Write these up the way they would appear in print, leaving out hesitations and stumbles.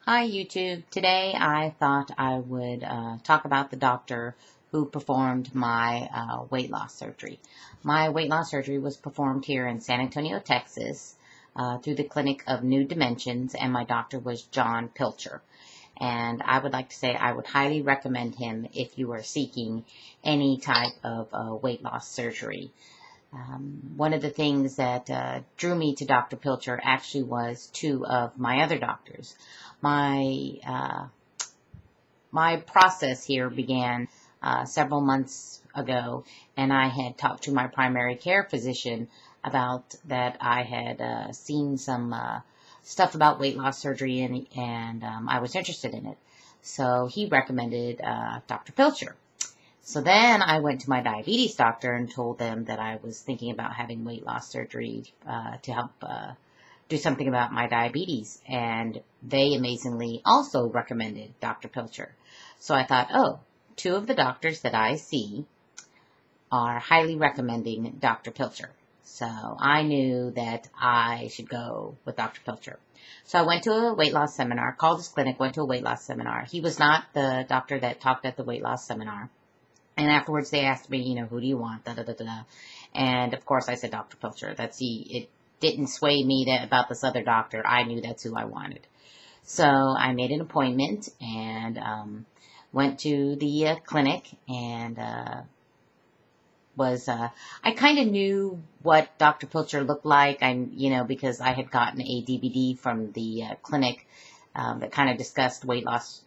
Hi YouTube. Today I thought I would talk about the doctor who performed my weight loss surgery. My weight loss surgery was performed here in San Antonio, Texas through the clinic of New Dimensions, and my doctor was Doctor Pilcher. And I would like to say I would highly recommend him if you are seeking any type of weight loss surgery. One of the things that drew me to Dr. Pilcher actually was two of my other doctors. My my process here began several months ago, and I had talked to my primary care physician about that I had seen some stuff about weight loss surgery, and I was interested in it. So he recommended Dr. Pilcher. So then I went to my diabetes doctor and told them that I was thinking about having weight loss surgery to help do something about my diabetes. And they amazingly also recommended Dr. Pilcher. So I thought, oh, two of the doctors that I see are highly recommending Dr. Pilcher. So I knew that I should go with Dr. Pilcher. So I went to a weight loss seminar, called his clinic, went to a weight loss seminar. He was not the doctor that talked at the weight loss seminar. And afterwards, they asked me, who do you want? Da, da, da, da, da. And, of course, I said Dr. Pilcher. It didn't sway me about this other doctor. I knew that's who I wanted. So I made an appointment and went to the clinic and I kind of knew what Dr. Pilcher looked like, because I had gotten a DVD from the clinic that kind of discussed weight loss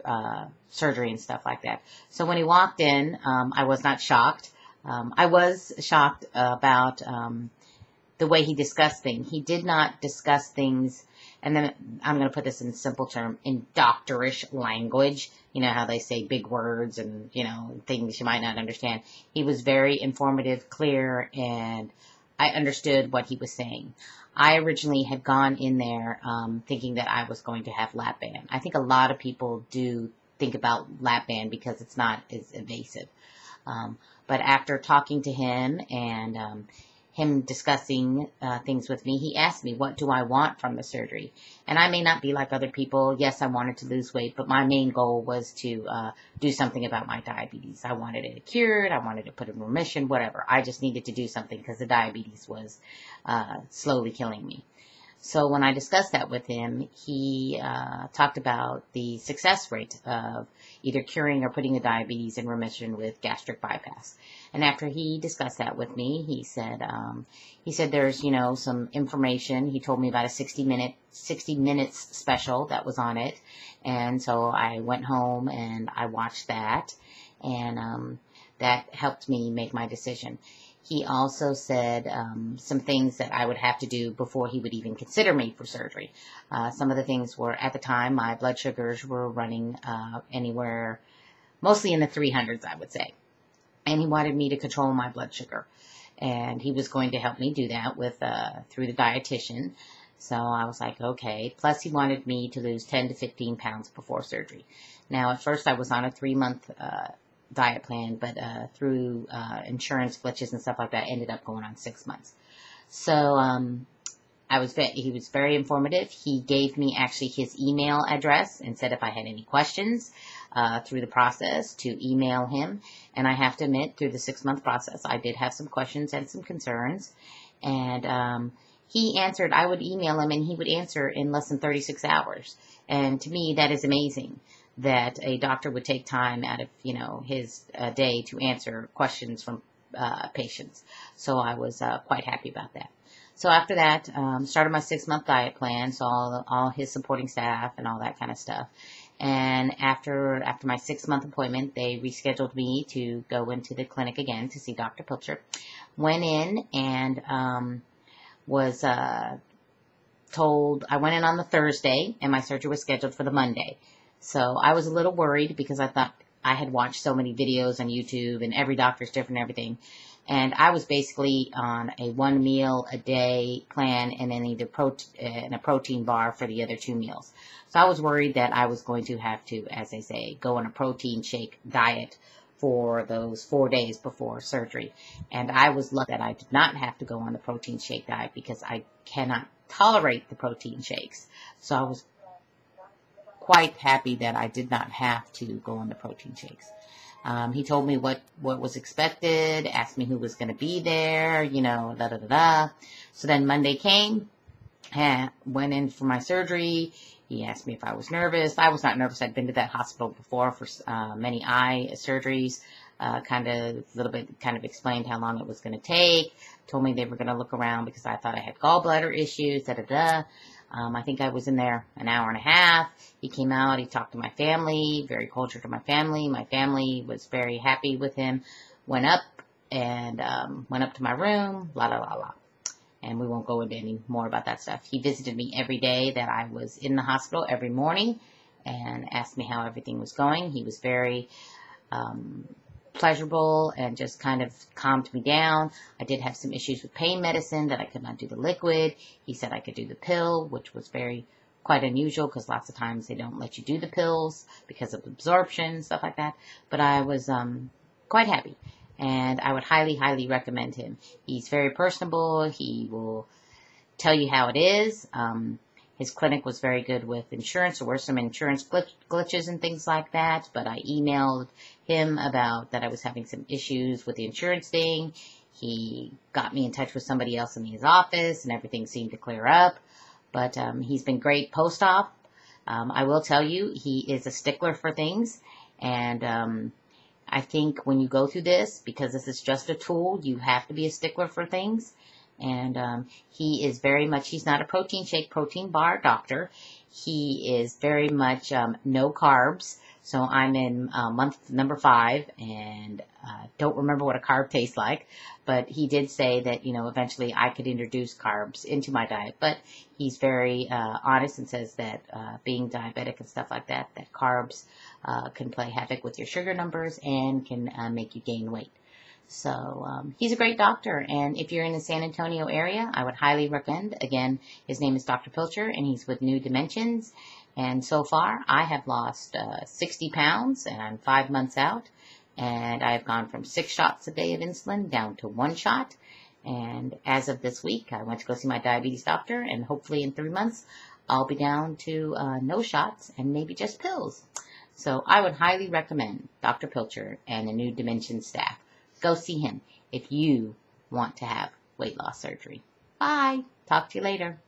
surgery and stuff like that. So when he walked in, I was not shocked. I was shocked about the way he discussed things. He did not discuss things, and then I'm going to put this in simple term, in doctorish language. You know how they say big words and, things you might not understand. He was very informative, clear, and I understood what he was saying. I originally had gone in there thinking that I was going to have lap band. I think a lot of people do think about lap band because it's not as invasive. But after talking to him and him discussing things with me, he asked me, what do I want from the surgery? And I may not be like other people. Yes, I wanted to lose weight, but my main goal was to do something about my diabetes. I wanted it cured. I wanted to put it in remission, whatever. I just needed to do something because the diabetes was slowly killing me. So when I discussed that with him, he talked about the success rate of either curing or putting the diabetes in remission with gastric bypass. And after he discussed that with me, he said there's, some information. He told me about a 60 minutes special that was on it. And so I went home and I watched that, and that helped me make my decision. He also said some things that I would have to do before he would even consider me for surgery. Some of the things were, at the time, my blood sugars were running anywhere, mostly in the 300s, I would say. And he wanted me to control my blood sugar. And he was going to help me do that through the dietitian. So I was like, okay. Plus, he wanted me to lose 10 to 15 pounds before surgery. Now, at first, I was on a 3-month diet plan, but through insurance glitches and stuff like that, ended up going on 6 months. So he was very informative. He gave me actually his email address and said if I had any questions through the process to email him. And I have to admit, through the 6-month process, I did have some questions and some concerns. And he answered. I would email him and he would answer in less than 36 hours. And to me, that is amazing, that a doctor would take time out of, his day to answer questions from patients. So I was quite happy about that. So after that, started my 6-month diet plan, so all his supporting staff and all that kind of stuff. And after my 6-month appointment, they rescheduled me to go into the clinic again to see Dr. Pilcher. Went in and was told, I went in on the Thursday, and my surgery was scheduled for the Monday. So I was a little worried because I thought I had watched so many videos on YouTube and every doctor's different and everything. And I was basically on a 1 meal a day plan and then either a protein bar for the other 2 meals. So I was worried that I was going to have to, as they say, go on a protein shake diet for those 4 days before surgery. And I was lucky that I did not have to go on the protein shake diet because I cannot tolerate the protein shakes. So I was quite happy that I did not have to go on the protein shakes. He told me what was expected, asked me who was going to be there, you know, da-da-da-da. So then Monday came, went in for my surgery. He asked me if I was nervous. I was not nervous. I'd been to that hospital before for many eye surgeries. Kind of explained how long it was going to take. Told me they were going to look around because I thought I had gallbladder issues, da-da-da. I think I was in there an hour and a half. He came out, he talked to my family, very cordial to my family. My family was very happy with him. Went up to my room, la la la la. And we won't go into any more about that stuff. He visited me every day that I was in the hospital, every morning, and asked me how everything was going. He was very pleasurable and just kind of calmed me down. I did have some issues with pain medicine that I could not do the liquid. He said I could do the pill, which was quite unusual because lots of times they don't let you do the pills because of absorption, stuff like that. But I was quite happy, and I would highly, highly recommend him. He's very personable. He will tell you how it is. His clinic was very good with insurance. There were some insurance glitches and things like that, but I emailed him about that I was having some issues with the insurance thing. He got me in touch with somebody else in his office, and everything seemed to clear up. But he's been great post-op. I will tell you, he is a stickler for things, and I think when you go through this, because this is just a tool, you have to be a stickler for things. And he is very much, he's not a protein shake, protein bar doctor. He is very much no carbs. So I'm in month number 5 and don't remember what a carb tastes like. But he did say that, you know, eventually I could introduce carbs into my diet. But he's very honest and says that being diabetic and stuff like that, that carbs can play havoc with your sugar numbers and can make you gain weight. So he's a great doctor, and if you're in the San Antonio area, I would highly recommend. Again, his name is Dr. Pilcher, and he's with New Dimensions. And so far, I have lost 60 pounds, and I'm 5 months out. And I've gone from 6 shots a day of insulin down to 1 shot. And as of this week, I went to go see my diabetes doctor, and hopefully in 3 months, I'll be down to no shots and maybe just pills. So I would highly recommend Dr. Pilcher and the New Dimensions staff. Go see him if you want to have weight loss surgery. Bye. Talk to you later.